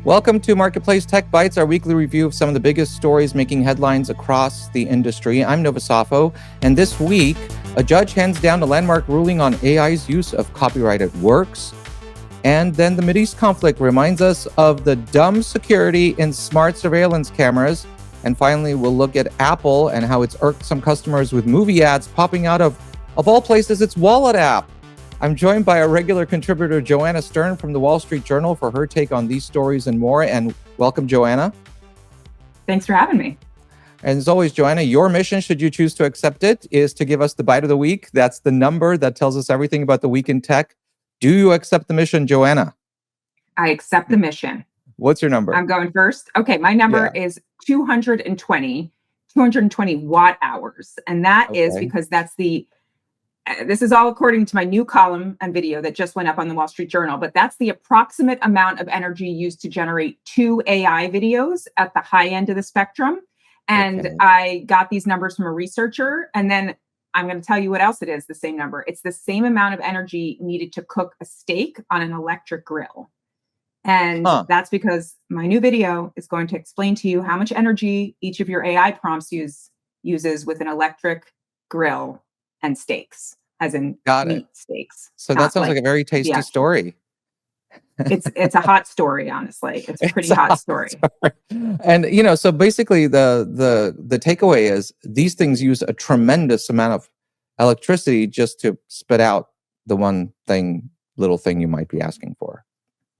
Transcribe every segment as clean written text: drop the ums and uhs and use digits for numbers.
Welcome to Marketplace Tech Bytes, our weekly review of some of the biggest stories making headlines across the industry. I'm Safo, and this week, a judge hands down a landmark ruling on AI's use of copyrighted works. And then the Mideast conflict reminds us of the dumb security in smart surveillance cameras. And finally, we'll look at Apple and how it's irked some customers with movie ads popping out of all places, its wallet app. I'm joined by a regular contributor, Joanna Stern from the Wall Street Journal, for her take on these stories and more. And welcome, Joanna. Thanks for having me. And as always, Joanna, your mission, should you choose to accept it, is to give us the bite of the week. That's the number that tells us everything about the week in tech. Do you accept the mission, Joanna? I accept the mission. What's your number? I'm going first. Okay, my number is 220 watt hours. And that is because that's this is all according to my new column and video that just went up on the Wall Street Journal, but that's the approximate amount of energy used to generate 2 AI videos at the high end of the spectrum. And I got these numbers from a researcher, and then I'm going to tell you what else it is, the same number. It's the same amount of energy needed to cook a steak on an electric grill. And that's because my new video is going to explain to you how much energy each of your AI prompts uses with an electric grill and steaks, as in meat steaks. So that sounds like a very tasty story. It's a hot story, honestly. It's a pretty hot story. And so basically the takeaway is these things use a tremendous amount of electricity just to spit out the little thing you might be asking for.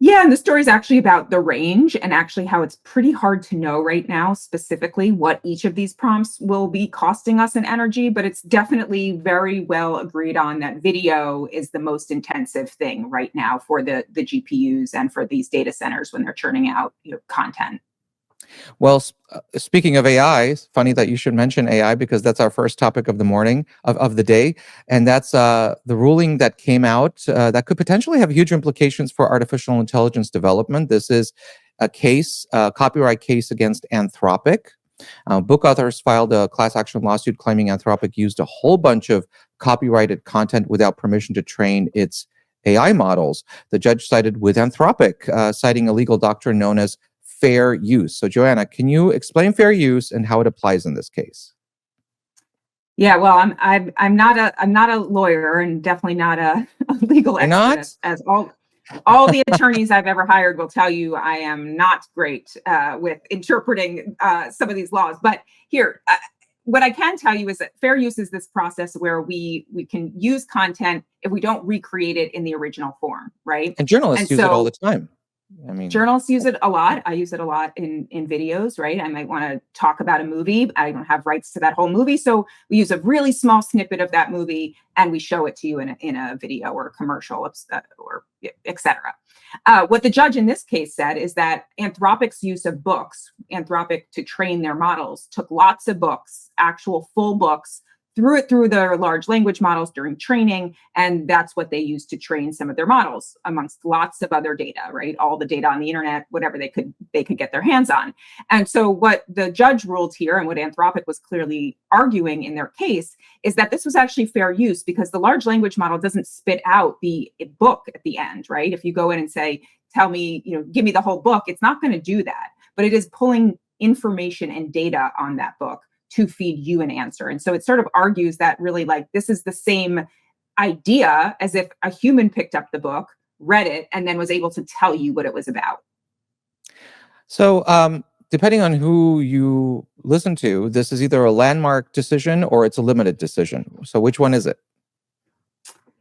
Yeah, and the story is actually about the range and actually how it's pretty hard to know right now specifically what each of these prompts will be costing us in energy, but it's definitely very well agreed on that video is the most intensive thing right now for the GPUs and for these data centers when they're churning out content. Well, speaking of AI, funny that you should mention AI because that's our first topic of the morning, of the day. And that's the ruling that came out that could potentially have huge implications for artificial intelligence development. This is a copyright case against Anthropic. Book authors filed a class action lawsuit claiming Anthropic used a whole bunch of copyrighted content without permission to train its AI models. The judge sided with Anthropic, citing a legal doctrine known as fair use. So, Joanna, can you explain fair use and how it applies in this case? Yeah, well, I'm not a lawyer and definitely not a legal expert. As all the attorneys I've ever hired will tell you, I am not great with interpreting some of these laws. But here, what I can tell you is that fair use is this process where we can use content if we don't recreate it in the original form, right? And journalists use it all the time. Journalists use it a lot. I use it a lot in videos, right? I might want to talk about a movie. I don't have rights to that whole movie. So we use a really small snippet of that movie and we show it to you in a video or a commercial or et cetera. What the judge in this case said is that Anthropic's use of books, Anthropic to train their models, took lots of books, actual full books, threw it through their large language models during training, and that's what they used to train some of their models, amongst lots of other data, right? All the data on the internet, whatever they could get their hands on. And so what the judge ruled here, and what Anthropic was clearly arguing in their case, is that this was actually fair use because the large language model doesn't spit out the book at the end, right? If you go in and say, tell me, give me the whole book, it's not going to do that, but it is pulling information and data on that book to feed you an answer. And so it sort of argues that really this is the same idea as if a human picked up the book, read it, and then was able to tell you what it was about. So depending on who you listen to, this is either a landmark decision or it's a limited decision. So which one is it?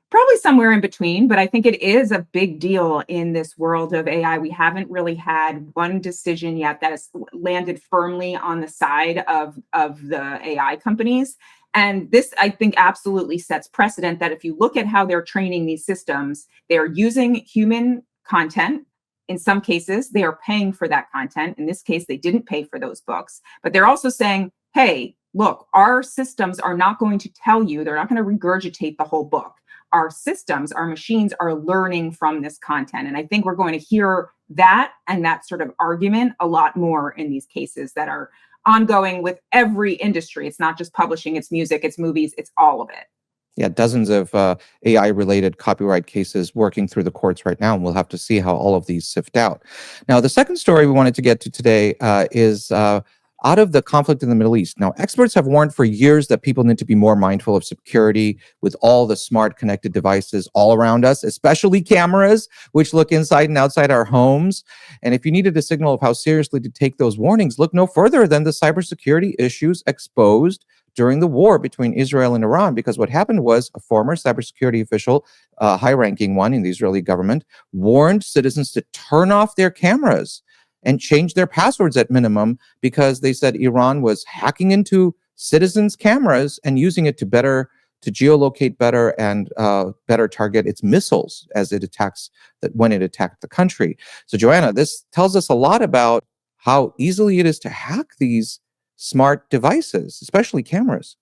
Probably somewhere in between, but I think it is a big deal in this world of AI. We haven't really had one decision yet that has landed firmly on the side of the AI companies. And this, I think, absolutely sets precedent that if you look at how they're training these systems, they're using human content. In some cases, they are paying for that content. In this case, they didn't pay for those books, but they're also saying, hey, look, our systems are not going to tell you, they're not going to regurgitate the whole book. Our systems, our machines are learning from this content. And I think we're going to hear that and that sort of argument a lot more in these cases that are ongoing with every industry. It's not just publishing, it's music, it's movies, it's all of it. Yeah, dozens of AI-related copyright cases working through the courts right now, and we'll have to see how all of these sift out. Now, the second story we wanted to get to today is out of the conflict in the Middle East. Now, experts have warned for years that people need to be more mindful of security with all the smart connected devices all around us, especially cameras, which look inside and outside our homes. And if you needed a signal of how seriously to take those warnings, look no further than the cybersecurity issues exposed during the war between Israel and Iran, because what happened was a former cybersecurity official, high-ranking one in the Israeli government, warned citizens to turn off their cameras and change their passwords at minimum, because they said Iran was hacking into citizens' cameras and using it to geolocate better and better target its missiles as it attacks when it attacked the country. So, Joanna, this tells us a lot about how easily it is to hack these smart devices, especially cameras.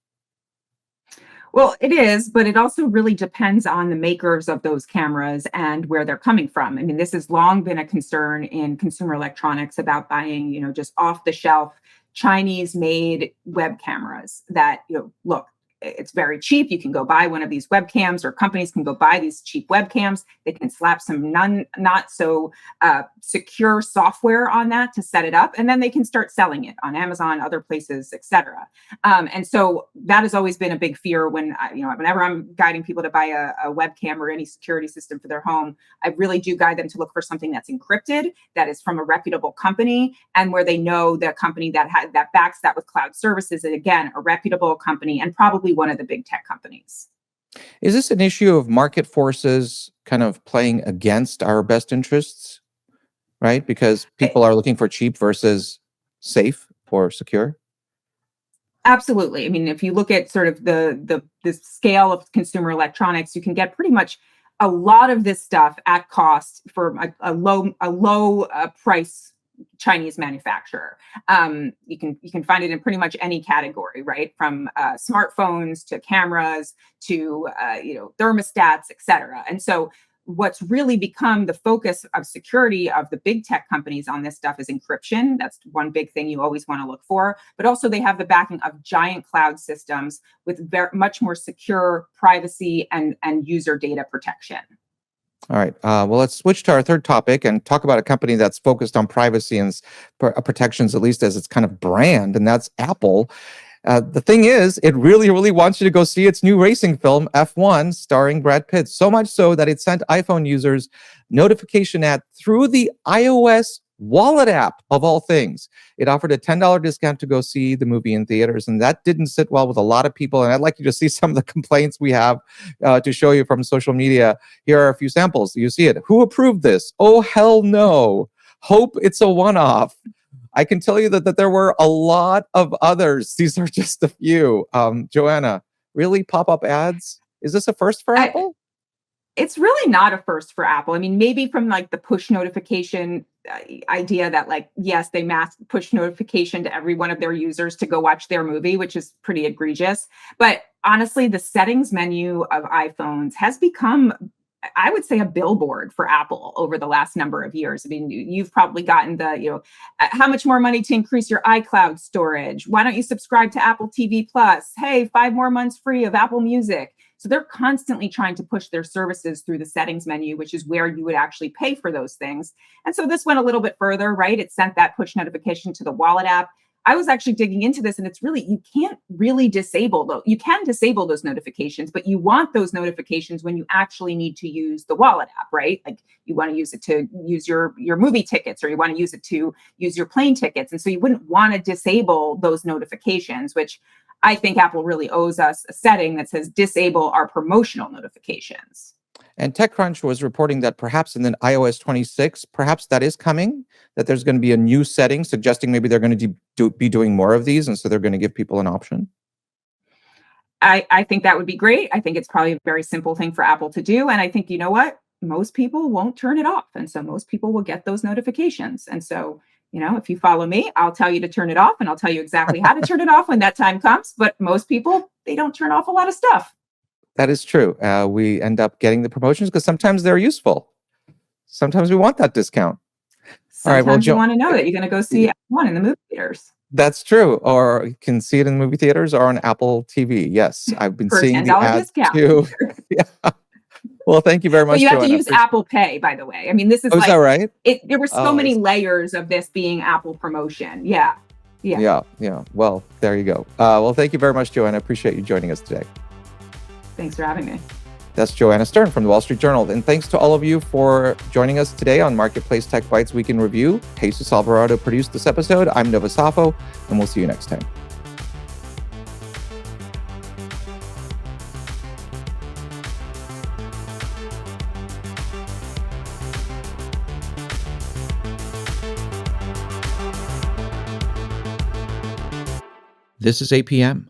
Well, it is, but it also really depends on the makers of those cameras and where they're coming from. I mean, this has long been a concern in consumer electronics about buying, just off the shelf Chinese made web cameras that, look, it's very cheap. You can go buy one of these webcams, or companies can go buy these cheap webcams. They can slap some not so secure software on that to set it up, and then they can start selling it on Amazon, other places, etc. And so that has always been a big fear whenever I'm guiding people to buy a webcam or any security system for their home. I really do guide them to look for something that's encrypted, that is from a reputable company, and where they know the company that backs that with cloud services, and again, a reputable company, and probably one of the big tech companies. Is this an issue of market forces kind of playing against our best interests, right? Because people are looking for cheap versus safe or secure? Absolutely. I mean, if you look at sort of the scale of consumer electronics, you can get pretty much a lot of this stuff at cost for a low price Chinese manufacturer. You can find it in pretty much any category, right? From smartphones to cameras to thermostats, et cetera. And so what's really become the focus of security of the big tech companies on this stuff is encryption. That's one big thing you always want to look for. But also they have the backing of giant cloud systems with much more secure privacy and user data protection. All right. Well, let's switch to our third topic and talk about a company that's focused on privacy and protections, at least as its kind of brand, and that's Apple. The thing is, it really, really wants you to go see its new racing film, F1, starring Brad Pitt, so much so that it sent iPhone users notification through the iOS wallet app, of all things. It offered a $10 discount to go see the movie in theaters, and that didn't sit well with a lot of people. And I'd like you to see some of the complaints we have to show you from social media. Here are a few samples. You see it. Who approved this? Oh, hell no. Hope it's a one-off. I can tell you that there were a lot of others. These are just a few. Joanna, really? Pop-up ads? Is this a first for Apple? It's really not a first for Apple. I mean, maybe from like the push notification idea that yes, they mass push notification to every one of their users to go watch their movie, which is pretty egregious. But honestly, the settings menu of iPhones has become, I would say, a billboard for Apple over the last number of years. I mean, you've probably gotten how much more money to increase your iCloud storage? Why don't you subscribe to Apple TV Plus? Hey, 5 more months free of Apple Music. So they're constantly trying to push their services through the settings menu, which is where you would actually pay for those things. And so this went a little bit further, right? It sent that push notification to the wallet app. I was actually digging into this, and it's really, you can't really disable those. You can disable those notifications, but you want those notifications when you actually need to use the wallet app, right? Like you want to use it to use your movie tickets, or you want to use it to use your plane tickets. And so you wouldn't want to disable those notifications, which I think Apple really owes us a setting that says disable our promotional notifications. And TechCrunch was reporting that perhaps in the iOS 26, perhaps that is coming, that there's going to be a new setting suggesting maybe they're going to be doing more of these, and so they're going to give people an option. I think that would be great. I think it's probably a very simple thing for Apple to do. And I think, you know what? Most people won't turn it off. And so most people will get those notifications. And so, if you follow me, I'll tell you to turn it off, and I'll tell you exactly how to turn it off when that time comes. But most people, they don't turn off a lot of stuff. That is true. We end up getting the promotions because sometimes they're useful. Sometimes we want that discount. Sometimes you want to know that you're going to go see one in the movie theaters. That's true. Or you can see it in movie theaters or on Apple TV. Yes, I've been For a seeing the $10 ads discount. too. Yeah. Well, thank you very But much, you have to Joanna. use Apple Pay, by the way. I mean, this is Oh, is that like right? there were so Oh, many layers of this being Apple promotion. Yeah. Yeah. yeah, yeah. Well, there you go. Well, thank you very much, Joanna. Appreciate you joining us today. Thanks for having me. That's Joanna Stern from the Wall Street Journal. And thanks to all of you for joining us today on Marketplace Tech Bytes Week in Review. Jesus Alvarado produced this episode. I'm Nova Safo, and we'll see you next time. This is APM,